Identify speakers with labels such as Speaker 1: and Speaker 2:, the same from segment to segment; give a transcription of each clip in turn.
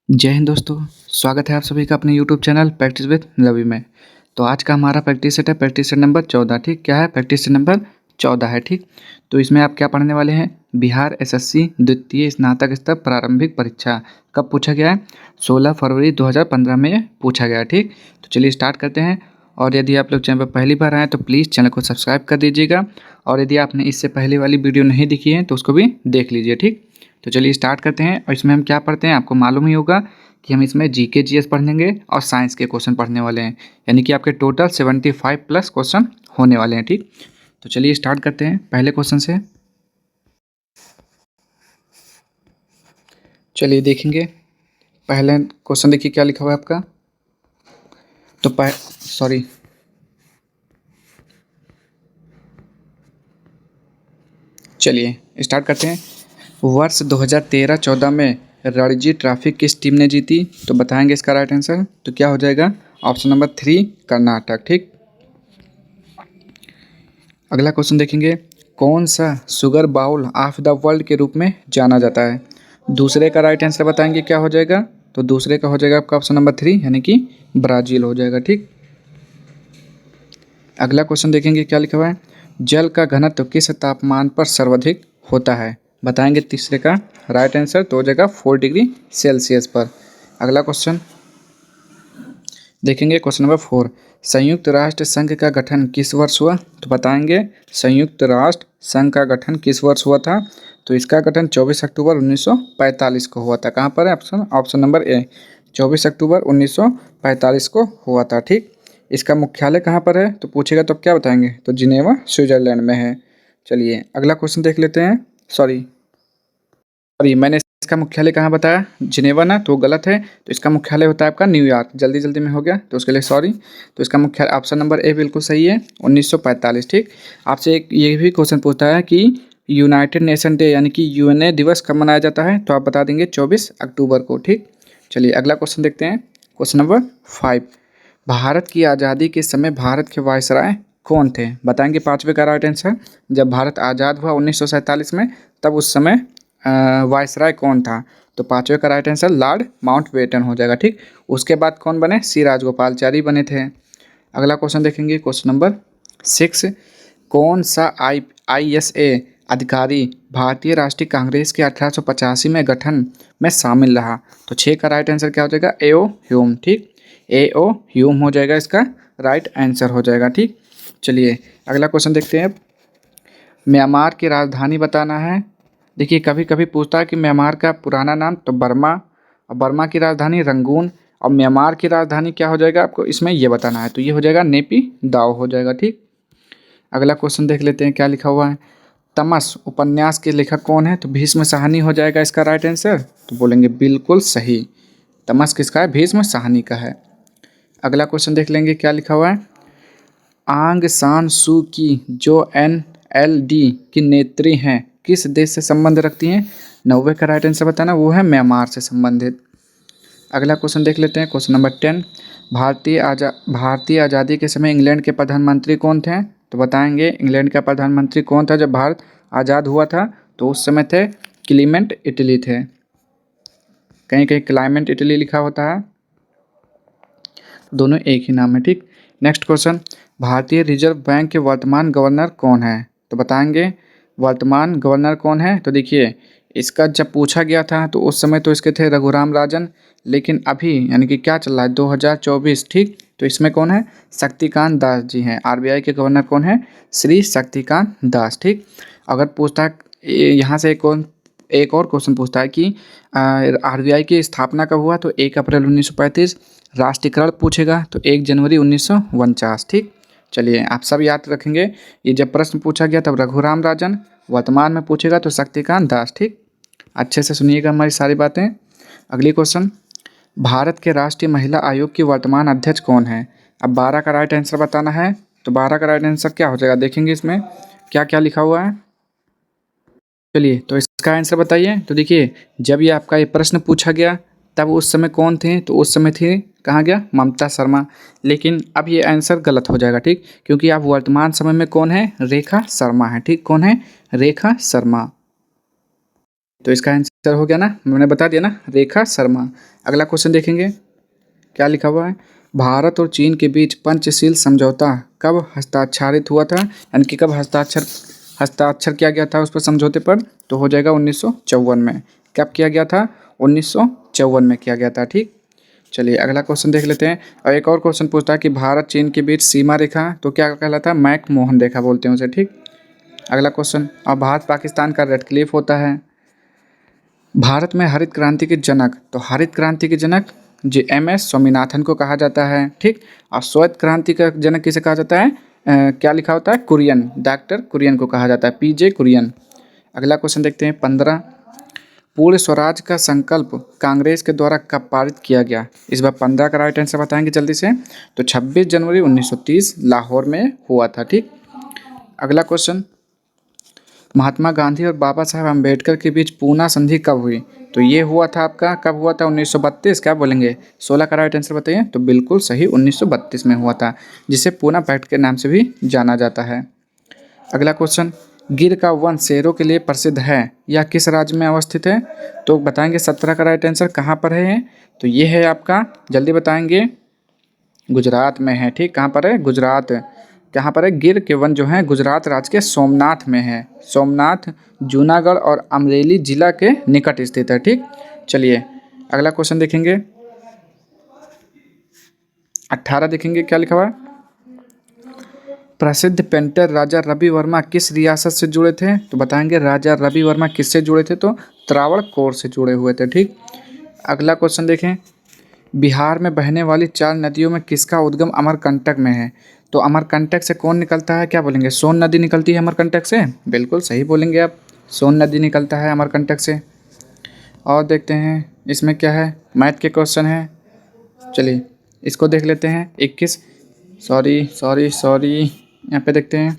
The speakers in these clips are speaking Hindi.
Speaker 1: जय हिंद दोस्तों। स्वागत है आप सभी का अपने YouTube channel practice with Ravi में। तो आज का हमारा प्रैक्टिस सेट है प्रैक्टिस सेट नंबर 14। ठीक, क्या है? प्रैक्टिस सेट नंबर 14 है। ठीक, तो इसमें आप क्या पढ़ने वाले हैं? बिहार एसएससी द्वितीय स्नातक स्तर प्रारंभिक परीक्षा कब पूछा गया है? 16 फरवरी 2015 में पूछा गया है। ठीक, तो चलिए स्टार्ट करते हैं। और यदि आप लोग चैनल पर पहली बार आए तो प्लीज़ चैनल को सब्सक्राइब कर दीजिएगा। और यदि आपने इससे पहले वाली वीडियो नहीं देखी है तो उसको भी देख लीजिए। ठीक, तो चलिए स्टार्ट करते हैं। और इसमें हम क्या पढ़ते हैं आपको मालूम ही होगा कि हम इसमें जीके जीएस पढ़ेंगे और साइंस के क्वेश्चन पढ़ने वाले हैं, यानी कि आपके टोटल 75 प्लस क्वेश्चन होने वाले हैं। ठीक, तो चलिए स्टार्ट करते हैं पहले क्वेश्चन से। चलिए देखेंगे पहले क्वेश्चन। देखिए क्या लिखा हुआ है आपका। तो सॉरी, चलिए स्टार्ट करते हैं। वर्ष 2013-14 में रणजी ट्रॉफी किस टीम ने जीती? तो बताएंगे इसका राइट आंसर। तो क्या हो जाएगा? Option number 3 Karnataka. ठीक, अगला क्वेश्चन देखेंगे। कौन सा sugar bowl of the world के रूप में जाना जाता है? दूसरे का राइट आंसर बताएंगे क्या हो जाएगा। तो दूसरे का हो जाएगा आपका ऑप्शन नंबर 3, यानी कि ब्राज़ील हो जाएगा। ठीक, अगला क्वेश्चन देखेंगे क्या लिखा हुआ है। जल का घनत्व किस तापमान पर सर्वाधिक होता है? बताएंगे तीसरे का राइट आंसर। तो हो जाएगा 4 डिग्री सेल्सियस पर। अगला क्वेश्चन देखेंगे क्वेश्चन नंबर 4। संयुक्त राष्ट्र संघ का गठन किस वर्ष हुआ? तो बताएंगे संयुक्त राष्ट्र संघ का गठन किस वर्ष हुआ था? तो इसका गठन 24 अक्टूबर 1945 को हुआ था। कहाँ पर है? ऑप्शन नंबर ए, 24 अक्टूबर 1945 को हुआ था। ठीक, इसका मुख्यालय कहाँ पर है? तो पूछेगा तो क्या बताएंगे? तो जिनेवा स्विट्जरलैंड में है। चलिए अगला क्वेश्चन देख लेते हैं। सॉरी, मैंने इसका मुख्यालय कहाँ बताया? जिनेवा ना, तो गलत है। तो इसका मुख्यालय होता है आपका न्यूयॉर्क। जल्दी जल्दी में हो गया तो उसके लिए सॉरी। तो इसका मुख्यालय ऑप्शन नंबर ए बिल्कुल सही है, 1945। ठीक, आपसे एक ये भी क्वेश्चन पूछता है कि यूनाइटेड नेशन डे यानी कि यूएनए दिवस कब मनाया जाता है? तो आप बता देंगे 24 अक्टूबर को। ठीक, चलिए अगला क्वेश्चन देखते हैं। Question number 5। भारत की आज़ादी के समय भारत के वायसराय कौन थे? बताएंगे पाँचवें का राइट आंसर। जब भारत आज़ाद हुआ 1947 में, तब उस समय वायसराय कौन था? तो पाँचवें का राइट आंसर लॉर्ड माउंटबेटन हो जाएगा। ठीक, उसके बाद कौन बने? सी राजगोपालचारी बने थे। अगला क्वेश्चन देखेंगे क्वेश्चन नंबर 6। कौन सा ISA अधिकारी भारतीय राष्ट्रीय कांग्रेस के 1885 में गठन में शामिल रहा? तो 6 का राइट आंसर क्या हो जाएगा? AO Hume. ठीक, AO ह्यूम हो जाएगा इसका राइट आंसर हो जाएगा। ठीक, चलिए अगला क्वेश्चन देखते हैं। म्यांमार की राजधानी बताना है। देखिए कभी कभी पूछता है कि म्यांमार का पुराना नाम, तो बर्मा, और बर्मा की राजधानी रंगून, और म्यांमार की राजधानी क्या हो जाएगा आपको इसमें ये बताना है। तो ये हो जाएगा नेपी दाओ हो जाएगा। ठीक, अगला क्वेश्चन देख लेते हैं क्या लिखा हुआ है। तमस उपन्यास के लेखक कौन है? तो भीष्म साहनी हो जाएगा इसका राइट आंसर। तो बोलेंगे बिल्कुल सही, तमस किसका है? भीष्म साहनी का है। अगला क्वेश्चन देख लेंगे क्या लिखा हुआ है। आंग सान सू की जो NLD की नेत्री हैं किस देश से संबंध रखती हैं? 90 का राइट आंसर बताना, वो है म्यांमार से संबंधित। अगला क्वेश्चन देख लेते हैं क्वेश्चन नंबर 10। भारतीय आज़ादी के समय इंग्लैंड के प्रधानमंत्री कौन थे? तो बताएंगे इंग्लैंड का प्रधानमंत्री कौन था जब भारत आज़ाद हुआ था? तो उस समय थे क्लीमेंट इटली थे। कहीं कहीं क्लाइमेट इटली लिखा होता है, दोनों एक ही नाम है। ठीक, नेक्स्ट क्वेश्चन। भारतीय रिजर्व बैंक के वर्तमान गवर्नर कौन है? तो बताएंगे वर्तमान गवर्नर कौन है। तो देखिए इसका जब पूछा गया था तो उस समय तो इसके थे रघुराम राजन, लेकिन अभी यानी कि क्या चल रहा है 2024। ठीक, तो इसमें कौन है? शक्तिकांत दास जी हैं। RBI के गवर्नर कौन है? श्री शक्तिकांत दास। ठीक, अगर पूछता है यहाँ से एक और क्वेश्चन पूछता है कि RBI की स्थापना कब हुआ? तो 1 अप्रैल 1935। राष्ट्रीयकरण पूछेगा तो 1 जनवरी 1949। ठीक, चलिए आप सब याद रखेंगे। ये जब प्रश्न पूछा गया तब रघुराम राजन, वर्तमान में पूछेगा तो शक्तिकांत दास। ठीक, अच्छे से सुनिएगा हमारी सारी बातें। अगली क्वेश्चन। भारत के राष्ट्रीय महिला आयोग की वर्तमान अध्यक्ष कौन है? अब 12 का राइट आंसर बताना है। तो 12 का राइट आंसर क्या हो जाएगा देखेंगे इसमें क्या क्या लिखा हुआ है। चलिए तो इसका आंसर बताइए। तो देखिए जब ये आपका ये प्रश्न पूछा गया तब उस समय कौन थे? तो उस समय थे, कहाँ गया, ममता शर्मा। लेकिन अब ये आंसर गलत हो जाएगा। ठीक, क्योंकि आप वर्तमान समय में कौन है? रेखा शर्मा है। ठीक, कौन है? रेखा शर्मा। तो इसका आंसर हो गया ना, मैंने बता दिया ना, रेखा शर्मा। अगला क्वेश्चन देखेंगे क्या लिखा हुआ है। भारत और चीन के बीच पंचशील समझौता कब हस्ताक्षरित हुआ था, यानी कि कब हस्ताक्षर किया गया था उस पर समझौते पर, तो हो जाएगा 1954 में। कब किया गया था, 1954 में किया गया था। ठीक, चलिए अगला क्वेश्चन देख लेते हैं। और एक और क्वेश्चन पूछता है कि भारत चीन के बीच सीमा रेखा तो क्या कहलाता है, मैक मोहन रेखा बोलते हैं उसे। ठीक, अगला क्वेश्चन, और भारत पाकिस्तान का रेड क्लिफ होता है। भारत में हरित क्रांति के जनक, तो हरित क्रांति के जनक जी MS स्वामीनाथन को कहा जाता है। ठीक, और श्वेत क्रांति का जनक किसे कहा जाता है, क्या लिखा होता है, कुरियन, डॉक्टर कुरियन को कहा जाता है, PJ कुरियन। अगला क्वेश्चन देखते हैं 15, पूर्ण स्वराज का संकल्प कांग्रेस के द्वारा कब पारित किया गया। इस बार 15 का राइट आंसर बताएंगे जल्दी से, तो 26 जनवरी 1930 लाहौर में हुआ था। ठीक, अगला क्वेश्चन, महात्मा गांधी और बाबा साहेब अम्बेडकर के बीच पूना संधि कब हुई, तो ये हुआ था आपका, कब हुआ था, 1932। क्या बोलेंगे, 16 का राइट आंसर बताइए, तो बिल्कुल सही 1932 में हुआ था, जिसे पूना पैक्ट के नाम से भी जाना जाता है। अगला क्वेश्चन, गिर का वन शेरों के लिए प्रसिद्ध है, यह किस राज्य में अवस्थित है, तो बताएंगे 17 का राइट आंसर कहाँ पर है, तो ये है आपका, जल्दी बताएंगे, गुजरात में है। ठीक, कहाँ पर है, गुजरात। कहाँ पर है, गिर के वन जो है गुजरात राज्य के सोमनाथ में है। सोमनाथ जूनागढ़ और अमरेली जिला के निकट स्थित है। ठीक, चलिए अगला क्वेश्चन देखेंगे, 18 देखेंगे क्या लिखा हुआ है। प्रसिद्ध पेंटर राजा रवि वर्मा किस रियासत से जुड़े थे, तो बताएंगे राजा रवि वर्मा किससे जुड़े थे, तो त्रावणकोर से जुड़े हुए थे। ठीक, अगला क्वेश्चन देखें, बिहार में बहने वाली 4 नदियों में किसका उद्गम अमरकंटक में है, तो अमरकंटक से कौन निकलता है, क्या बोलेंगे, सोन नदी निकलती है अमरकंटक से, बिल्कुल सही बोलेंगे आप, सोन नदी निकलता है अमरकंटक से। और देखते हैं इसमें क्या है, मैथ के क्वेश्चन है, चलिए इसको देख लेते हैं। 21, सॉरी यहाँ पे देखते हैं,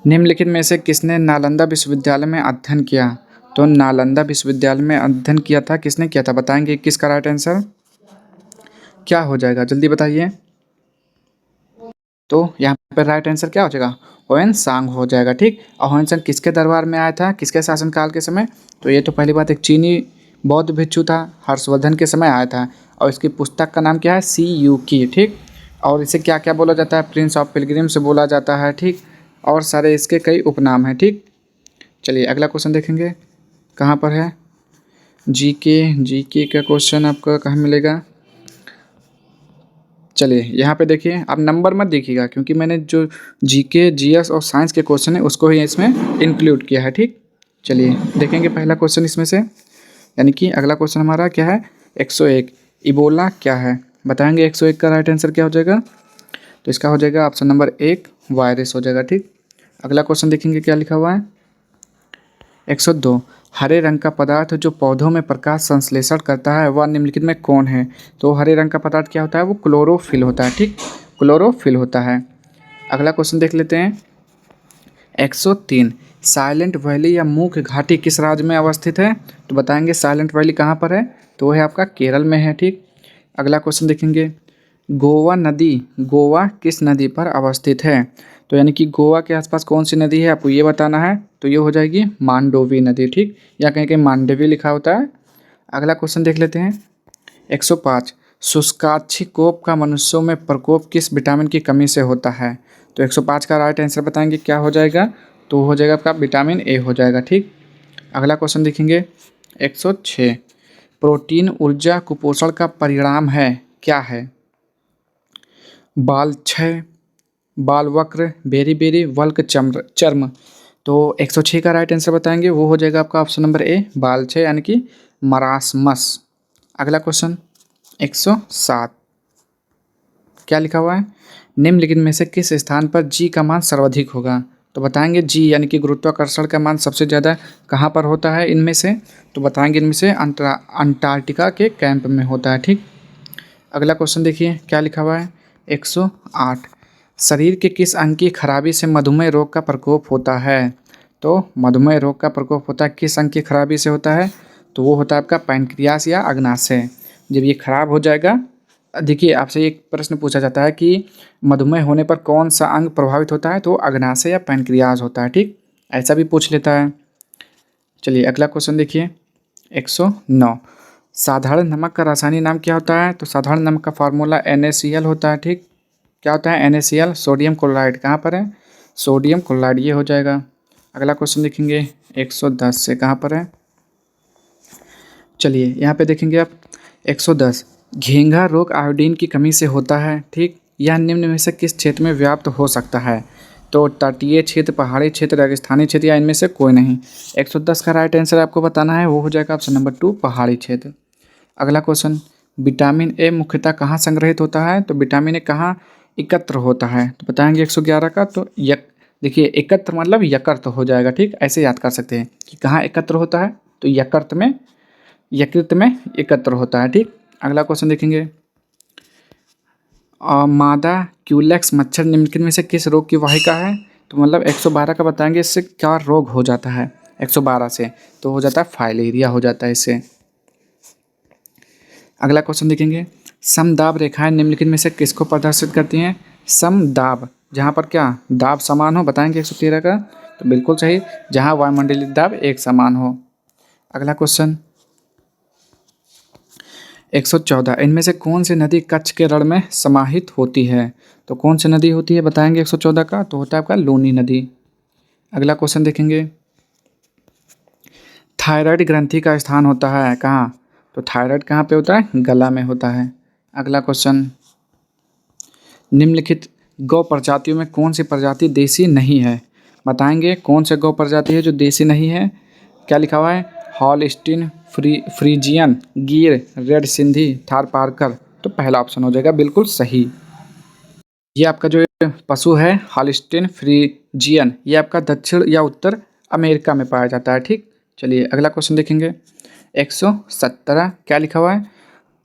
Speaker 1: निम्नलिखित में से किसने नालंदा विश्वविद्यालय में अध्ययन किया, तो नालंदा विश्वविद्यालय में अध्ययन किया था, किसने किया था, बताएंगे 21 का राइट आंसर क्या हो जाएगा, जल्दी बताइए। तो यहाँ पर राइट आंसर क्या हो जाएगा, ह्वेन सांग हो जाएगा। ठीक, और ह्वेन सांग किसके दरबार में आया था, किसके शासनकाल के समय, तो ये तो पहली बात एक चीनी बौद्ध भिक्षु था, हर्षवर्धन के समय आया था। और इसकी पुस्तक का नाम क्या है, सी यू की। ठीक, और इसे क्या क्या बोला जाता है, प्रिंस ऑफ पिलग्रिम से बोला जाता है। ठीक, और सारे इसके कई उपनाम हैं। ठीक, चलिए अगला क्वेश्चन देखेंगे, कहाँ पर है, जीके का क्वेश्चन आपका कहाँ मिलेगा, चलिए यहाँ पे देखिए, आप नंबर मत देखिएगा क्योंकि मैंने जो जीके जीएस और साइंस के क्वेश्चन है उसको ही इसमें इंक्लूड किया है। ठीक, चलिए देखेंगे पहला क्वेश्चन इसमें से, यानी कि अगला क्वेश्चन हमारा क्या है, 101, इबोला क्या है, बताएंगे 101 का राइट आंसर क्या हो जाएगा, तो इसका हो जाएगा ऑप्शन नंबर 1 वायरस हो जाएगा। ठीक, अगला क्वेश्चन देखेंगे क्या लिखा हुआ है, 102, हरे रंग का पदार्थ जो पौधों में प्रकाश संश्लेषण करता है वह निम्नलिखित में कौन है, तो हरे रंग का पदार्थ क्या होता है, वो क्लोरोफिल होता है। ठीक, क्लोरोफिल होता है। अगला क्वेश्चन देख लेते हैं, 103, साइलेंट वैली या मूक घाटी किस राज्य में अवस्थित है, तो बताएंगे साइलेंट वैली कहाँ पर है, तो वो है आपका केरल में है। ठीक, अगला क्वेश्चन देखेंगे, गोवा किस नदी पर अवस्थित है, तो यानी कि गोवा के आसपास कौन सी नदी है आपको ये बताना है, तो ये हो जाएगी मांडोवी नदी। ठीक, या कहीं कहीं मांडवी लिखा होता है। अगला क्वेश्चन देख लेते हैं, 105, शुष्काक्षिकोप का मनुष्यों में प्रकोप किस विटामिन की कमी से होता है, तो 105 का राइट आंसर बताएंगे क्या हो जाएगा, तो हो जाएगा आपका विटामिन ए हो जाएगा। ठीक, अगला क्वेश्चन देखेंगे, 106, प्रोटीन ऊर्जा कुपोषण का परिणाम है क्या है, बाल क्षय, बाल वक्र, बेरी वल्क चर्म, तो 106 का राइट आंसर बताएंगे, वो हो जाएगा आपका ऑप्शन नंबर ए बाल क्षय, यानी कि मरासमस। अगला क्वेश्चन 107, क्या लिखा हुआ है, निम्नलिखित में से किस स्थान पर जी का मान सर्वाधिक होगा, तो बताएंगे जी यानी कि गुरुत्वाकर्षण का मान सबसे ज़्यादा कहाँ पर होता है इनमें से, तो बताएंगे इनमें से अंटार्कटिका के कैंप में होता है। ठीक, अगला क्वेश्चन देखिए क्या लिखा हुआ है, 108, शरीर के किस अंग की खराबी से मधुमेह रोग का प्रकोप होता है, तो मधुमेह रोग का प्रकोप होता है किस अंग की खराबी से होता है, तो वो होता है आपका पैंक्रियास या अग्नाशय। जब ये खराब हो जाएगा, देखिए आपसे एक प्रश्न पूछा जाता है कि मधुमेह होने पर कौन सा अंग प्रभावित होता है, तो अग्नाशय या पैंक्रियाज होता है। ठीक, ऐसा भी पूछ लेता है। चलिए अगला क्वेश्चन देखिए 109। साधारण नमक का रासायनिक नाम क्या होता है? तो साधारण नमक का फार्मूला NaCl होता है। ठीक, क्या होता है NaCl? Sodium chloride. कहाँ पर है? सोडियम क्लोराइड, ये हो जाएगा। अगला क्वेश्चन देखेंगे 110 से, कहाँ पर है? चलिए यहाँ पे देखेंगे आप 110। घेंघा रोग आयोडीन की कमी से होता है। ठीक, यह निम्न में से किस क्षेत्र में व्याप्त हो सकता है? तो तटीय क्षेत्र, पहाड़ी क्षेत्र, रेगिस्तानी क्षेत्र, या इनमें से कोई नहीं। 110 का राइट आंसर आपको बताना है, वो हो जाएगा ऑप्शन नंबर 2, पहाड़ी क्षेत्र। अगला क्वेश्चन, विटामिन ए मुख्यतः कहाँ संग्रहित होता है? तो विटामिन ए कहाँ एकत्र होता है? तो बताएंगे 111 का। तो देखिए एकत्र मतलब यकृत हो जाएगा। ठीक, ऐसे याद कर सकते हैं कि कहाँ एकत्र होता है, तो यकृत में एकत्र होता है। ठीक, अगला क्वेश्चन देखेंगे मादा क्यूलेक्स मच्छर निम्नलिखित में से किस रोग की वाहिका है? तो मतलब 112 का बताएंगे इससे क्या रोग हो जाता है 112 से? तो हो जाता है फाइलेरिया, हो जाता है इससे। अगला क्वेश्चन देखेंगे समदाब रेखाएं निम्नलिखित में से किसको प्रदर्शित करती हैं? समदाब, जहाँ पर क्या दाब समान हो, बताएंगे 113 का। तो बिल्कुल सही, जहाँ वायुमंडलीय दाब एक समान हो। अगला क्वेश्चन 114। इनमें से कौन सी नदी कच्छ के रण में समाहित होती है? तो कौन सी नदी होती है बताएंगे 114 का? तो होता है आपका लूनी नदी। अगला क्वेश्चन देखेंगे थायराइड ग्रंथि का स्थान होता है कहाँ? तो थायराइड कहाँ पे होता है? गला में होता है। अगला क्वेश्चन, निम्नलिखित गौ प्रजातियों में कौन सी प्रजाति देसी नहीं है? बताएंगे कौन से गौ प्रजाति है जो देसी नहीं है? क्या लिखा हुआ है? हॉलस्टीन, फ्रीजियन, गिर, रेड सिंधी, थारपारकर। तो पहला ऑप्शन हो जाएगा बिल्कुल सही। ये आपका जो पशु है हॉलस्टीन फ्रीजियन, ये आपका दक्षिण या उत्तर अमेरिका में पाया जाता है। ठीक, चलिए अगला क्वेश्चन देखेंगे 117। क्या लिखा हुआ है?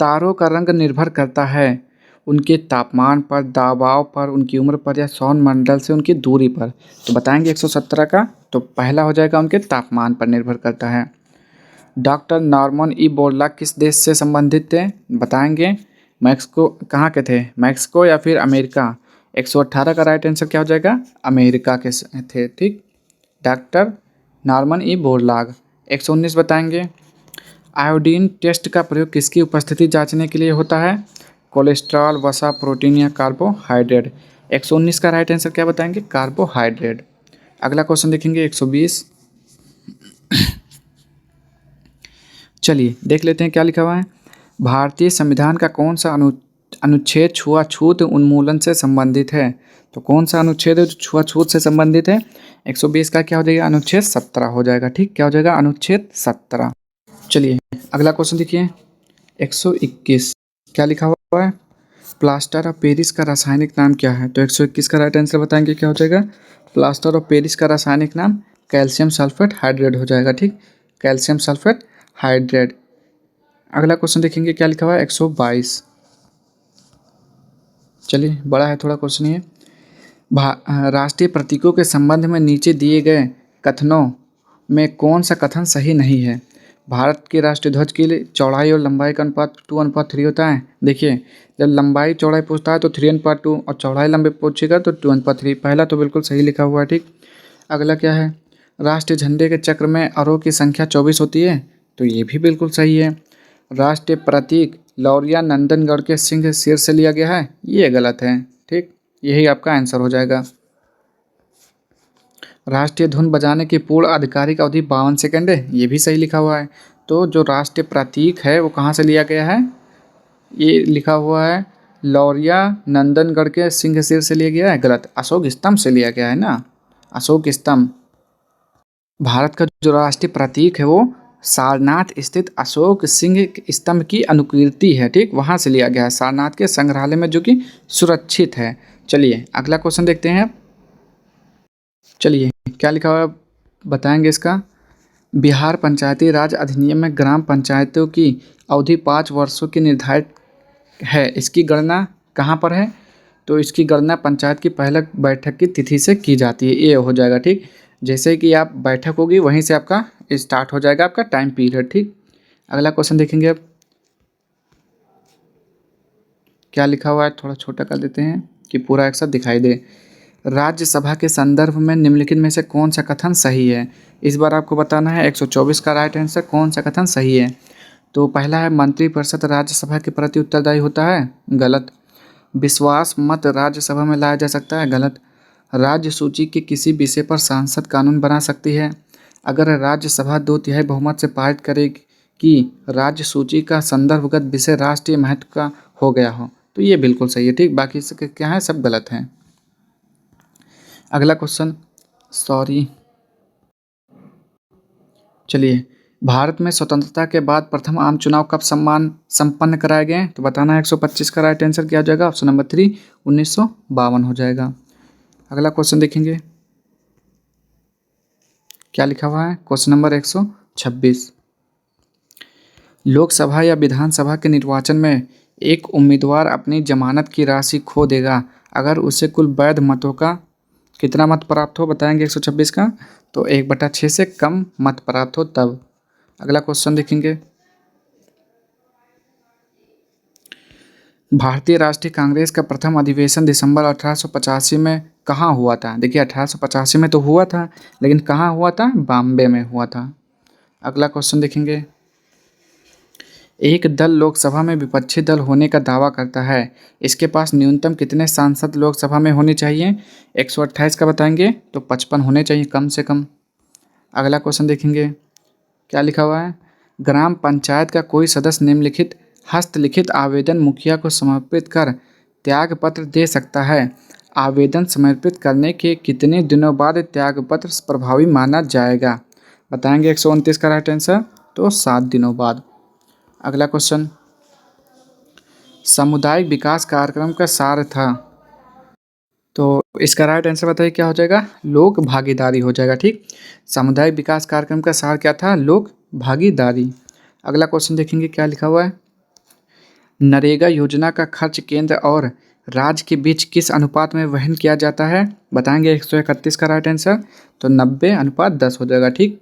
Speaker 1: तारों का रंग निर्भर करता है उनके तापमान पर, दबाव पर, उनकी उम्र पर, या सौर मंडल से उनकी दूरी पर। तो बताएंगे 117 का। तो पहला हो जाएगा उनके तापमान पर निर्भर करता है। डॉक्टर नॉर्मन ई बोरलॉग किस देश से संबंधित थे? बताएंगे मैक्सिको, कहाँ के थे? मैक्सिको या फिर अमेरिका? 118 का राइट आंसर क्या हो जाएगा? अमेरिका के थे। ठीक, डॉक्टर नॉर्मन ई बोरलॉग। 119 बताएंगे आयोडीन टेस्ट का प्रयोग किसकी उपस्थिति जांचने के लिए होता है? कोलेस्ट्रॉल, वसा, प्रोटीन, या कार्बोहाइड्रेट? 119 का राइट आंसर क्या बताएंगे? कार्बोहाइड्रेट। अगला क्वेश्चन देखेंगे 120। चलिए देख लेते हैं क्या लिखा हुआ है। भारतीय संविधान का कौन सा अनुच्छेद छुआछूत उन्मूलन से संबंधित है? तो कौन सा अनुच्छेद है जो छुआछूत से संबंधित है? 120 का क्या हो जाएगा? अनुच्छेद 17 हो जाएगा। ठीक, क्या हो जाएगा? अनुच्छेद 17। चलिए अगला क्वेश्चन देखिए 121। क्या लिखा हुआ है? प्लास्टर ऑफ पेरिस का रासायनिक नाम क्या है? तो 121 का राइट आंसर बताएंगे क्या हो जाएगा? प्लास्टर ऑफ पेरिस का रासायनिक नाम कैल्शियम सल्फेट हाइड्रेट हो जाएगा। ठीक, कैल्शियम सल्फेट हाइड्रेट। अगला क्वेश्चन देखेंगे क्या लिखा हुआ है 122। चलिए बड़ा है थोड़ा क्वेश्चन ये। राष्ट्रीय प्रतीकों के संबंध में नीचे दिए गए कथनों में कौन सा कथन सही नहीं है? भारत के राष्ट्रीय ध्वज की चौड़ाई और लंबाई का अनुपात 2:3 होता है। देखिए जब लंबाई चौड़ाई पूछता है तो 3:2 और चौड़ाई लंबे पूछेगा तो 2:3। पहला तो बिल्कुल सही लिखा हुआ है। ठीक, अगला क्या है? राष्ट्रीय झंडे के चक्र में अरों की संख्या 24 होती है। तो ये भी बिल्कुल सही है। राष्ट्रीय प्रतीक लौरिया नंदनगढ़ के सिंह सिर से लिया गया है, ये गलत है। ठीक, यही आपका आंसर हो जाएगा। राष्ट्रीय धुन बजाने की पूर्ण आधिकारिक अवधि 52 सेकंड है, ये भी सही लिखा हुआ है। तो जो राष्ट्रीय प्रतीक है वो कहाँ से लिया गया है? ये लिखा हुआ है लौरिया नंदनगढ़ के सिंह सिर से लिया गया है, गलत। अशोक स्तंभ से लिया गया है ना, अशोक स्तंभ। भारत का जो राष्ट्रीय प्रतीक है वो सारनाथ स्थित अशोक सिंह स्तंभ की अनुकीर्ति है। ठीक, वहाँ से लिया गया है, सारनाथ के संग्रहालय में, जो कि सुरक्षित है। चलिए अगला क्वेश्चन देखते हैं। चलिए क्या लिखा हुआ है बताएंगे इसका। बिहार पंचायती राज अधिनियम में ग्राम पंचायतों की अवधि 5 वर्षों की निर्धारित है, इसकी गणना कहाँ पर है? तो इसकी गणना पंचायत की पहले बैठक की तिथि से की जाती है, ये हो जाएगा। ठीक, जैसे कि आप बैठक होगी वहीं से आपका स्टार्ट हो जाएगा आपका टाइम पीरियड। ठीक, अगला क्वेश्चन देखेंगे अब क्या लिखा हुआ है, थोड़ा छोटा कर देते हैं कि पूरा एक साथ दिखाई दे। राज्यसभा के संदर्भ में निम्नलिखित में से कौन सा कथन सही है। इस बार आपको बताना है 124 का राइट आंसर कौन सा कथन सही है। तो पहला है मंत्रिपरिषद राज्यसभा के प्रति उत्तरदायी होता है, गलत। विश्वास मत राज्यसभा में लाया जा सकता है, गलत। राज्य सूची के किसी विषय पर सांसद कानून बना सकती है अगर राज्यसभा 2/3 बहुमत से पारित करेगी कि राज्य सूची का संदर्भगत विषय राष्ट्रीय महत्व का हो गया हो। तो ये बिल्कुल सही है, ठीक। बाकी इसके क्या है, सब गलत हैं। अगला क्वेश्चन, सॉरी, चलिए, भारत में स्वतंत्रता के बाद प्रथम आम चुनाव कब संपन्न कराए गए। तो बताना है 125 का राइट आंसर क्या हो जाएगा, ऑप्शन नंबर 3 1952 हो जाएगा। अगला क्वेश्चन देखेंगे क्या लिखा हुआ है, क्वेश्चन नंबर 126। लोकसभा या विधानसभा के निर्वाचन में एक उम्मीदवार अपनी जमानत की राशि खो देगा अगर उसे कुल वैध मतों का कितना मत प्राप्त हो, बताएंगे 126 का। तो 1/6 से कम मत प्राप्त हो तब। अगला क्वेश्चन देखेंगे, भारतीय राष्ट्रीय कांग्रेस का प्रथम अधिवेशन दिसंबर 1885 में कहाँ हुआ था। देखिए 1885 में तो हुआ था, लेकिन कहाँ हुआ था, बॉम्बे में हुआ था। अगला क्वेश्चन देखेंगे, एक दल लोकसभा में विपक्षी दल होने का दावा करता है, इसके पास न्यूनतम कितने सांसद लोकसभा में होने चाहिए। 128 का बताएंगे तो 55 होने चाहिए कम से कम। अगला क्वेश्चन देखेंगे क्या लिखा हुआ है, ग्राम पंचायत का कोई सदस्य निम्नलिखित हस्तलिखित आवेदन मुखिया को समर्पित कर त्यागपत्र दे सकता है। आवेदन समर्पित करने के कितने दिनों बाद त्यागपत्र प्रभावी माना जाएगा, बताएंगे 129 का राइट आंसर तो 7 दिनों बाद। अगला क्वेश्चन, सामुदायिक विकास कार्यक्रम का सार था। तो इसका राइट आंसर बताइए क्या हो जाएगा, लोक भागीदारी हो जाएगा, ठीक। सामुदायिक विकास कार्यक्रम का सार क्या था, लोक भागीदारी। अगला क्वेश्चन देखेंगे क्या लिखा हुआ है, नरेगा योजना का खर्च केंद्र और राज्य के बीच किस अनुपात में वहन किया जाता है, बताएंगे 131 का राइट आंसर तो 90:10 हो जाएगा, ठीक,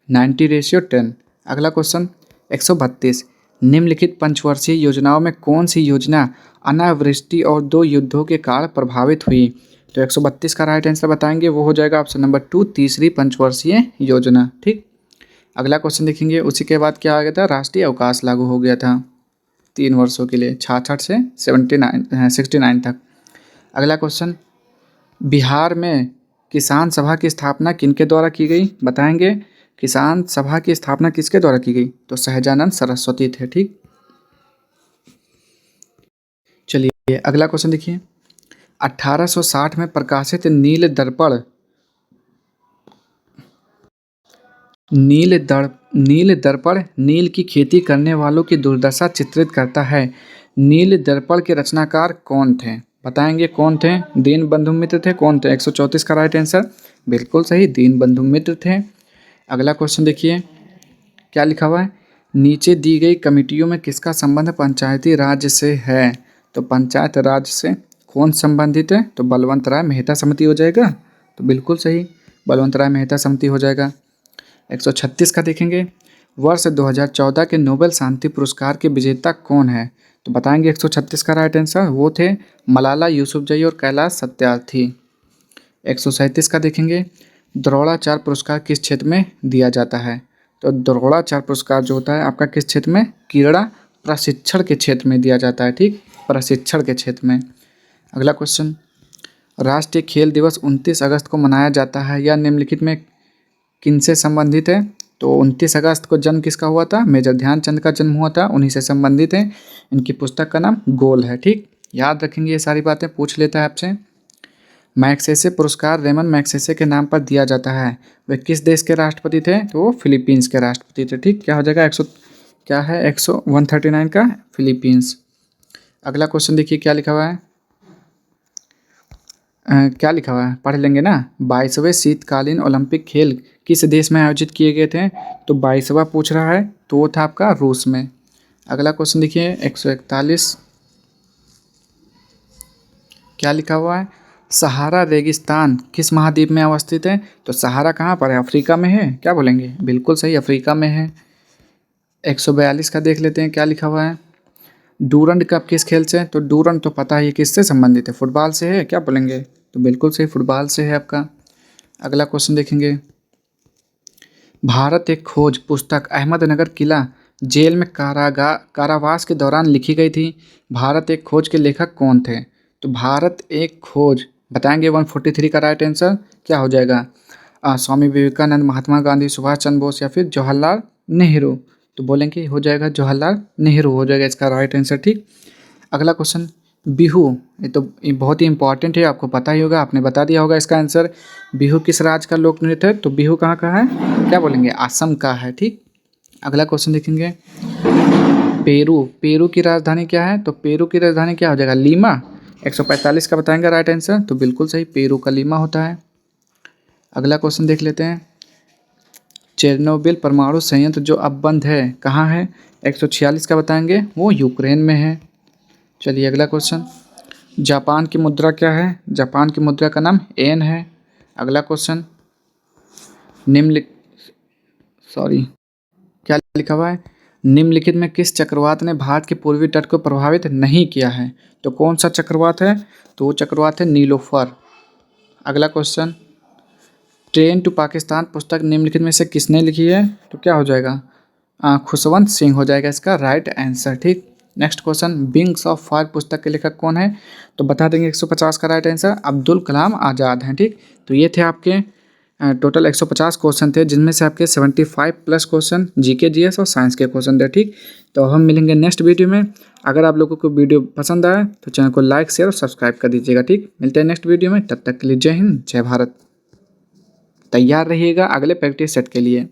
Speaker 1: 90:10। अगला क्वेश्चन 132, निम्नलिखित पंचवर्षीय योजनाओं में कौन सी योजना अनावृष्टि और 2 युद्धों के कारण प्रभावित हुई। तो 132 का राइट आंसर बताएंगे वो हो जाएगा ऑप्शन नंबर 2 तीसरी पंचवर्षीय योजना, ठीक। अगला क्वेश्चन देखेंगे, उसी के बाद क्या आ गया था, राष्ट्रीय अवकाश लागू हो गया था 3 वर्षों के लिए 66 से 69 तक। अगला क्वेश्चन, बिहार में किसान सभा की स्थापना किनके द्वारा की गई, बताएंगे किसान सभा की स्थापना किसके द्वारा की गई, तो सहजानंद सरस्वती थे, ठीक। चलिए अगला क्वेश्चन देखिए, 1860 में प्रकाशित नील दर्पण नील की खेती करने वालों की दुर्दशा चित्रित करता है। नील दर्पण के रचनाकार कौन थे, बताएंगे कौन थे, दीनबंधु मित्र थे, कौन थे, 134 का राइट आंसर बिल्कुल सही, दीनबंधु मित्र थे। अगला क्वेश्चन देखिए क्या लिखा हुआ है, नीचे दी गई कमेटियों में किसका संबंध पंचायती राज से है। तो पंचायत राज से कौन संबंधित है, तो बलवंत राय मेहता समिति हो जाएगा, तो बिल्कुल सही बलवंत राय मेहता समिति हो जाएगा। 136 का देखेंगे, वर्ष 2014 के नोबेल शांति पुरस्कार के विजेता कौन है, तो बताएंगे 136 का राइट आंसर वो थे मलाला यूसुफजई और कैलाश सत्यार्थी। 137 का देखेंगे, द्रोणाचार्य पुरस्कार किस क्षेत्र में दिया जाता है। तो द्रोणाचार्य पुरस्कार जो होता है आपका किस क्षेत्र में, क्रीड़ा प्रशिक्षण के क्षेत्र में दिया जाता है, ठीक, प्रशिक्षण के क्षेत्र में। अगला क्वेश्चन, राष्ट्रीय खेल दिवस 29 अगस्त को मनाया जाता है या निम्नलिखित में किनसे संबंधित है। तो 29 अगस्त को जन्म किसका हुआ था, मेजर ध्यानचंद का जन्म हुआ था, उन्हीं से संबंधित है। इनकी पुस्तक का नाम गोल है, ठीक, याद रखेंगे ये सारी बातें, पूछ लेता है आपसे। मैग्सेसे पुरस्कार रेमन मैग्सेसे के नाम पर दिया जाता है, वे किस देश के राष्ट्रपति थे, तो वो फिलीपींस के राष्ट्रपति थे, ठीक। क्या हो जाएगा 139 का फिलीपींस। अगला क्वेश्चन देखिए क्या लिखा हुआ है, क्या लिखा हुआ है पढ़ लेंगे ना। 22वें शीतकालीन ओलंपिक खेल किस देश में आयोजित किए गए थे, तो 22वां पूछ रहा है, तो वो था आपका रूस में। अगला क्वेश्चन देखिए 141, क्या लिखा हुआ है, सहारा रेगिस्तान किस महाद्वीप में अवस्थित है। तो सहारा कहाँ पर है, अफ्रीका में है, क्या बोलेंगे, बिल्कुल सही अफ्रीका में है। 142 का देख लेते हैं क्या लिखा हुआ है, डूरंड कप किस खेल से, तो डूरंड तो पता है किससे संबंधित है, फुटबॉल से है, क्या बोलेंगे, तो बिल्कुल सही, फुटबॉल से है आपका। अगला क्वेश्चन देखेंगे, भारत एक खोज पुस्तक अहमदनगर किला जेल में कारावास के दौरान लिखी गई थी। भारत एक खोज के लेखक कौन थे? तो भारत एक खोज बताएंगे 143 का राइट आंसर क्या हो जाएगा? स्वामी विवेकानंद, महात्मा गांधी, सुभाष चंद्र बोस या फिर जवाहरलाल नेहरू? तो बोलेंगे हो जाएगा जवाहरलाल नेहरू हो जाएगा इसका राइट आंसर। ठीक, अगला क्वेश्चन, बिहू, ये बहुत ही इंपॉर्टेंट है, आपको पता ही होगा, आपने बता दिया होगा इसका आंसर। बिहू किस राज्य का लोक नृत्य है? तो बिहू कहाँ का है? क्या बोलेंगे? असम का है। ठीक, अगला क्वेश्चन देखेंगे, पेरू की राजधानी क्या है? तो पेरू की राजधानी क्या हो जाएगा? लीमा। 145 का बताएंगे राइट आंसर, तो बिल्कुल सही, पेरू का लीमा होता है। अगला क्वेश्चन देख लेते हैं, चेरनोबिल परमाणु संयंत्र जो अब बंद है कहाँ है? 146 का बताएंगे, वो यूक्रेन में है। चलिए अगला क्वेश्चन, जापान की मुद्रा क्या है? जापान की मुद्रा का नाम येन है। अगला क्वेश्चन, निम्नलिखित क्या लिखा हुआ है? निम्नलिखित में किस चक्रवात ने भारत के पूर्वी तट को प्रभावित नहीं किया है? तो कौन सा चक्रवात है? तो वो चक्रवात है नीलोफर। अगला क्वेश्चन, ट्रेन टू पाकिस्तान पुस्तक निम्नलिखित में से किसने लिखी है? तो क्या हो जाएगा? खुशवंत सिंह हो जाएगा इसका राइट आंसर। ठीक, next question, wings of fire पुस्तक के लेखक कौन है? तो बता देंगे 150 का राइट आंसर अब्दुल कलाम आज़ाद हैं। ठीक, तो ये थे आपके टोटल 150 क्वेश्चन थे, जिनमें से आपके 75 प्लस क्वेश्चन जीके जीएस और साइंस के क्वेश्चन थे। ठीक, तो हम मिलेंगे नेक्स्ट वीडियो में। अगर आप लोगों को वीडियो पसंद आए तो चैनल को लाइक शेयर और सब्सक्राइब कर दीजिएगा। ठीक, मिलते हैं नेक्स्ट वीडियो में, तब तक के लिए जय हिंद जय भारत। तैयार रहिएगा अगले प्रैक्टिस सेट के लिए।